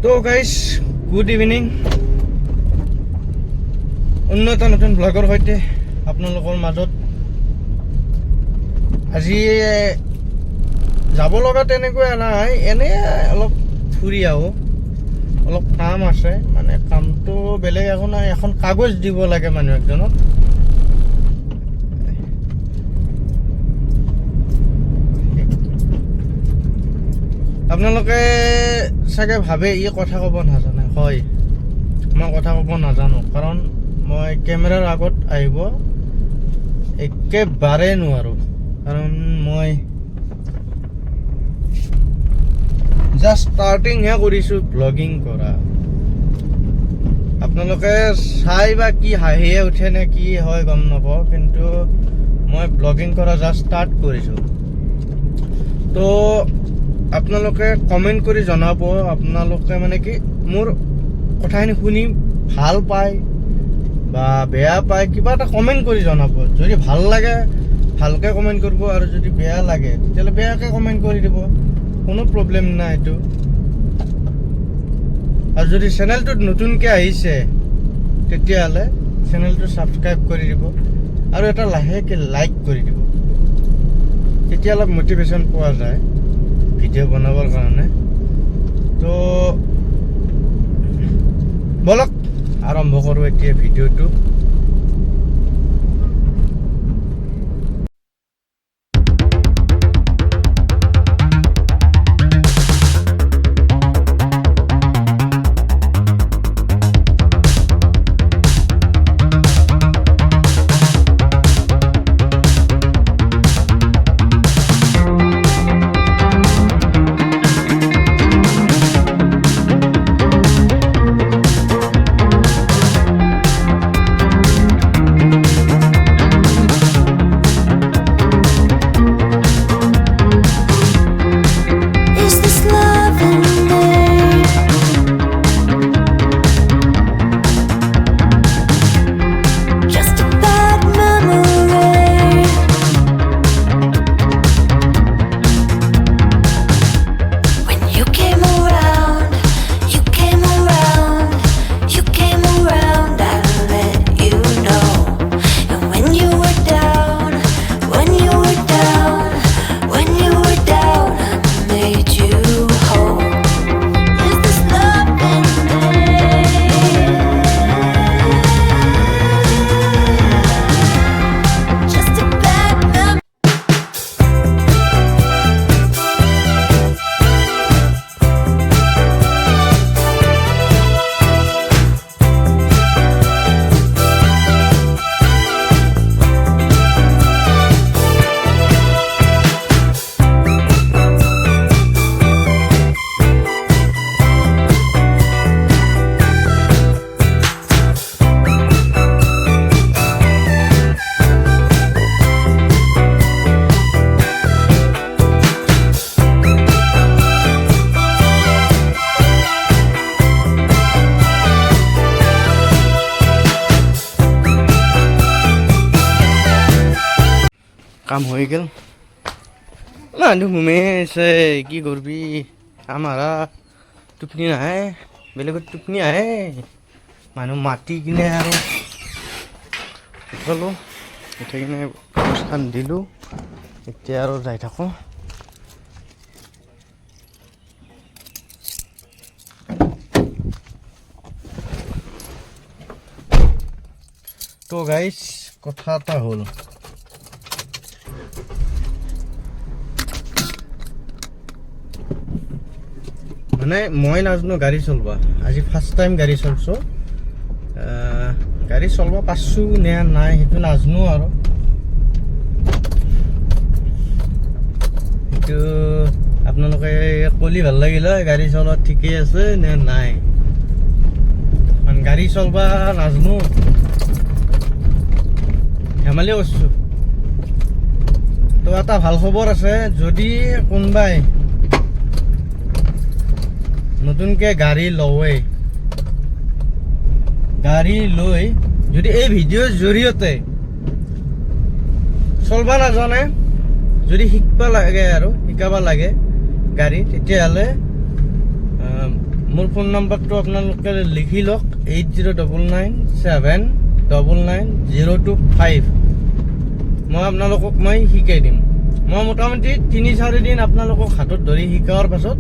তো guys good evening অন্য এটা নতুন ব্লগৰ সৈতে আপোনালোকৰ মাজত আজি যাব লগা তেনেকুৱা নাই এনে অলপ ফুৰি আহো অলপ কাম আছে মানে কামটো বেলেগ একো নাই এখন কাগজ দিব লাগে মানুহ একজনক আপোনালোকে চাগে ভাবে ই কথা ক'ব নাজানে হয় মই কথা ক'ব নাজানো কাৰণ মই কেমেৰাৰ আগত আহিব একেবাৰে নোৱাৰো কাৰণ মই জাষ্ট ষ্টাৰ্টিং হে কৰিছো ব্লগিং কৰা আপোনালোকে চাই বা কি হাঁহিয়ে উঠে নে কি হয় গম নাপাওঁ কিন্তু মই ব্লগিং কৰা জাষ্ট ষ্টাৰ্ট কৰিছো তো আপোনালোকে কমেন্ট কৰি জনাব আপোনালোকে মানে কি মোৰ কথাখিনি শুনি ভাল পায় বা বেয়া পায় কিবা এটা কমেন্ট কৰি জনাব যদি ভাল লাগে ভালকে কমেন্ট কৰিব আৰু যদি বেয়া লাগে তেতিয়াহ'লে বেয়াকে কমেন্ট কৰি দিব কোনো প্ৰব্লেম নাই এইটো আৰু যদি চেনেলটোত নতুনকৈ আহিছে তেতিয়াহ'লে চেনেলটো ছাবস্ক্ৰাইব কৰি দিব আৰু এটা লাহেকৈ লাইক কৰি দিব তেতিয়া অলপ মটিভেশ্যন পোৱা যায় ভিডিঅ' বনাবৰ কাৰণে তো বলক আৰম্ভ কৰোঁ এতিয়া ভিডিঅ'টো কাম হৈ গেল মানুহ ঘুমাইছে কি কৰবি আমাৰা টোপনি নাহে বেলেগত টোপনি আহে মানুহ মাতি কিনে আৰু উঠালোঁ উঠাই কিনে অনুষ্ঠান দিলোঁ এতিয়া আৰু যাই থাকোঁ তো গাইজ কথা এটা হ'ল মানে মই নাজানো গাড়ী চলবা আজি ফাৰ্ষ্ট টাইম গাড়ী চলছোঁ গাড়ী চলবা পাৰছোঁ নে নাই সেইটো নাজানো আৰু সেইটো আপোনালোকে ক'লি ভাল লাগিল হয় গাড়ী চলোৱা ঠিকেই আছে নে নাই মানে গাড়ী চলবা নাজানো ধেমালি কৰিছোঁ তো এটা ভাল খবৰ আছে যদি কোনোবাই নতুনকে গাড়ী লৈ যদি এই ভিডিঅ'ৰ জৰিয়তে চলবা নাজানে যদি শিকবা লাগে আৰু শিকাবা লাগে গাড়ী তেতিয়াহ'লে মোৰ ফোন নাম্বাৰটো আপোনালোকে লিখি লওক 8099799025। মই আপোনালোকক শিকাই দিম। মই মোটামুটি 3-4 দিন আপোনালোকক হাতত ধৰি শিকোৱাৰ পাছত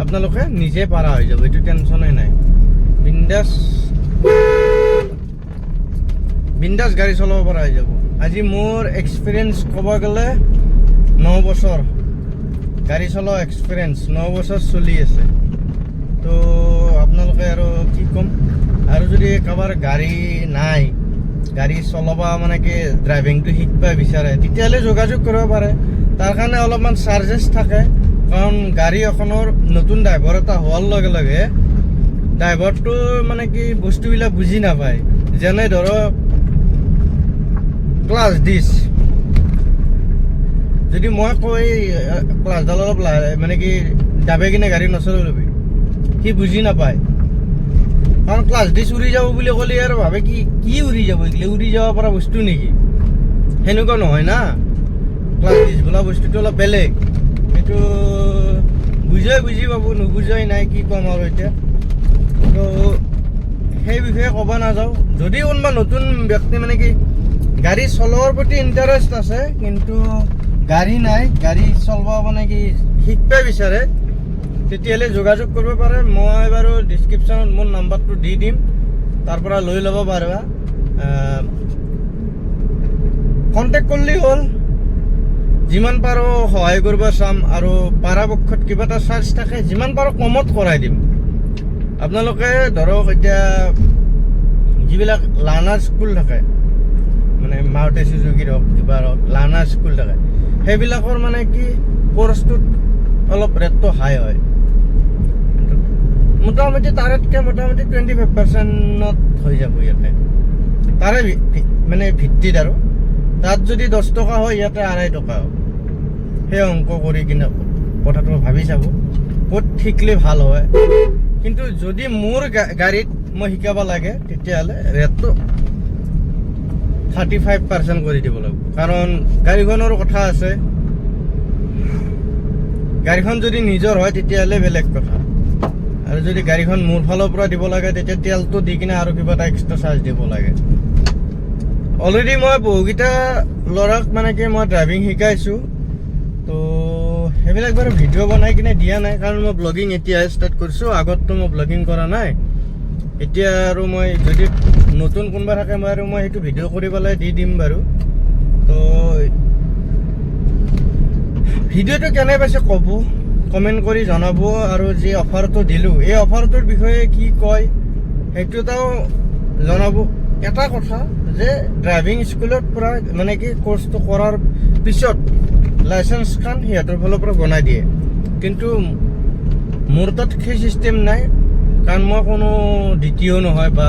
আপোনালোকে নিজে পাৰা হৈ যাব, এইটো টেনশ্যনেই নাই। বিন্দাছ গাড়ী চলাব পৰা হৈ যাব। আজি মোৰ এক্সপিৰিয়েঞ্চ ক'ব গ'লে 9 বছৰ গাড়ী চলোৱা এক্সপিৰিয়েঞ্চ, 9 বছৰ চলি আছে। তো আপোনালোকে আৰু কি ক'ম, আৰু যদি কাৰোবাৰ গাড়ী নাই, গাড়ী চলাব কি ড্ৰাইভিংটো শিকিব বিচাৰে, তেতিয়াহ'লে যোগাযোগ কৰিব পাৰে। তাৰ কাৰণে অলপমান চাৰ্জেছ থাকে, কাৰণ গাড়ী এখনৰ নতুন ড্ৰাইভাৰ এটা হোৱাৰ লগে লগে ড্ৰাইভাৰটো কি বস্তুবিলাক বুজি নাপায়। যেনে ধৰক ক্লাছ ডিছ, যদি মই কয় ক্লাছডাল অলপ দাবে কিনে গাড়ী নচলাবি, সি বুজি নাপায়। কাৰণ ক্লাছ ডিছ উৰি যাব বুলি ক'লে আৰু ভাবে কি উৰি যাব, এইগিলা উৰি যাব পৰা বস্তু নেকি? সেনেকুৱা নহয় না। ক্লাছ ডিছ বোলা বস্তুটো অলপ বেলেগ, সেইটো বুজি পাব, নুবুজাই নাই, কি ক'ম আৰু এতিয়া। তো সেই বিষয়ে ক'ব নাযাওঁ। যদি কোনোবা নতুন ব্যক্তি গাড়ী চলোৱাৰ প্ৰতি ইণ্টাৰেষ্ট আছে, কিন্তু গাড়ী নাই, গাড়ী চলাব শিকিব বিচাৰে, তেতিয়াহ'লে যোগাযোগ কৰিব পাৰে। মই বাৰু ডিছক্ৰিপশ্যনত মোৰ নাম্বাৰটো দি দিম, তাৰ পৰা লৈ ল'ব পাৰিবা। কণ্টেক্ট কৰিলেই হ'ল। যিমান পাৰোঁ সহায় কৰিব চাম, আৰু পৰাপক্ষত কিবা এটা চাৰ্জ থাকে, যিমান পাৰোঁ কমত কৰাই দিম। আপোনালোকে ধৰক এতিয়া যিবিলাক লাৰ্ণাৰ স্কুল থাকে, মাৰুতি চুজুকিৰ হওক, কিবা হওক, লাৰ্ণাৰ স্কুল থাকে, সেইবিলাকৰ কি কোৰ্চটোত অলপ ৰেটটো হাই হয়। মোটামুটি তাৰেতকৈ 25% হৈ যাব ইয়াতে। তাৰে ভিত্তিত আৰু তাত যদি 10 টকা হয়, ইয়াতে 2.5 টকা হ'ব। সেই অংক কৰি কিনে কথাটো ভাবি চাব ক'ত শিকিলে ভাল হয়। কিন্তু যদি মোৰ গাড়ীত মই শিকাব লাগে, তেতিয়াহ'লে ৰেটটো 35% কৰি দিব লাগিব। কাৰণ গাড়ীখনৰ কথা আছে। গাড়ীখন যদি নিজৰ হয়, তেতিয়াহ'লে বেলেগ কথা। আৰু যদি গাড়ীখন মোৰ ফালৰ পৰা দিব লাগে, তেতিয়া তেলটো দি কিনে আৰু কিবা এটা এক্সট্ৰা চাৰ্জ দিব লাগে। অলৰেডি মই বহুকেইটা ল'ৰাক মই ড্ৰাইভিং শিকাইছোঁ। তো সেইবিলাক বাৰু ভিডিঅ' বনাই কিনে দিয়া নাই, কাৰণ মই ব্লগিং এতিয়াহে ষ্টাৰ্ট কৰিছোঁ। আগততো মই ব্লগিং কৰা নাই। এতিয়া আৰু মই যদি নতুন কোনোবা থাকে, মই সেইটো ভিডিঅ' কৰি পেলাই দি দিম বাৰু। তো ভিডিঅ'টো কেনে পাইছে ক'ব, কমেণ্ট কৰি জনাব। আৰু যি অফাৰটো দিলোঁ, এই অফাৰটোৰ বিষয়ে কি কয় সেইটো এটাও জনাব। এটা কথা যে ড্ৰাইভিং স্কুলত পৰা কোৰ্চটো কৰাৰ পিছত লাইচেন্সখন সিহঁতৰ ফালৰ পৰা বনাই দিয়ে, কিন্তু মোৰ তাত সেই চিষ্টেম নাই। কাৰণ মই কোনো দ্বিতীয় নহয় বা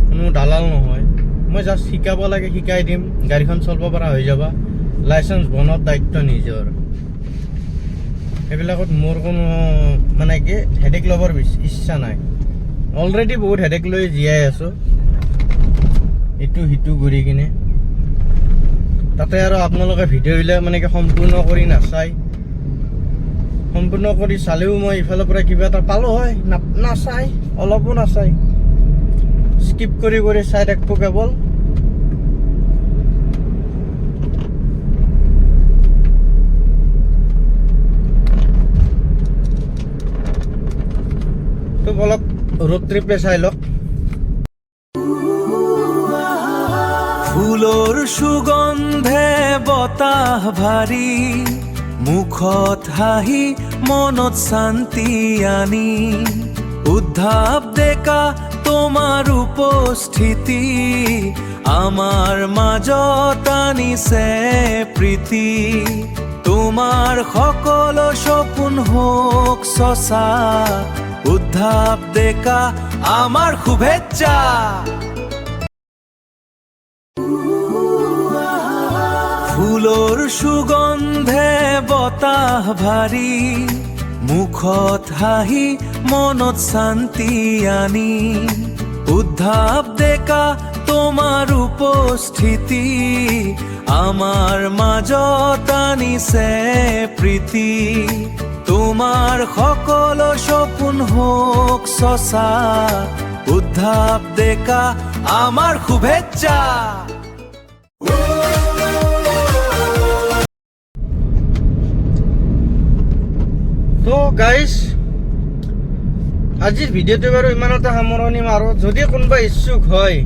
কোনো দালাল নহয়। মই জাষ্ট শিকাব লাগে, শিকাই দিম, গাড়ীখন চলাব পৰা হৈ যাবা। লাইচেন্স বনোৱাৰ দায়িত্ব নিজৰ। এইবিলাকত মোৰ কোনো হেডেক ল'বৰ ইচ্ছা নাই। অলৰেডি বহুত হেডেক লৈ জীয়াই আছোঁ, ইটো সিটো কৰি কিনে। তাতে আৰু আপোনালোকে ভিডিঅ'বিলাক সম্পূৰ্ণ কৰি নাচায়। সম্পূৰ্ণ কৰি চালেও মই ইফালৰ পৰা কিবা এটা পালোঁ হয়, নাচায়, অলপো নাচায়, স্কিপ কৰি চাই থাকিব কেৱল। তো অলপ ৰোড ট্ৰিপে চাই লওক। ফুলৰ সুগন্ধে বতাহ ভাৰী, মুখত হাঁহি মনত শান্তি আনি, উদ্ধাৱ ডেকা তোমাৰ উপস্থিতি, আমাৰ মাজত আনিছে প্ৰীতি। তোমাৰ সকলো সপোন হওক সঁচা, উদ্ধাৱ ডেকা আমাৰ শুভেচ্ছা। ফুলৰ সুগন্ধে বতাহ ভাৰী, মুখত হাঁহি মনত শান্তি আনি, উদ্ধাৱ ডেকা তোমাৰ উপস্থিতি, আমাৰ মাজত আনিছে প্ৰীতি তোমাৰ সকলো সপোন হোক সঁচা উদ্ধাপ ডেকা আমাৰ শুভেচ্ছা তো গাইজ আজিৰ ভিডিঅ'টো বাৰু ইমানতে সামৰণি মাৰোঁ যদি কোনোবা ইচ্ছুক হয়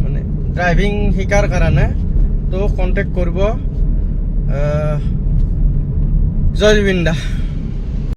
মানে ড্ৰাইভিং শিকাৰ কাৰণে তো কণ্টেক্ট কৰিব জয় জুবিন দা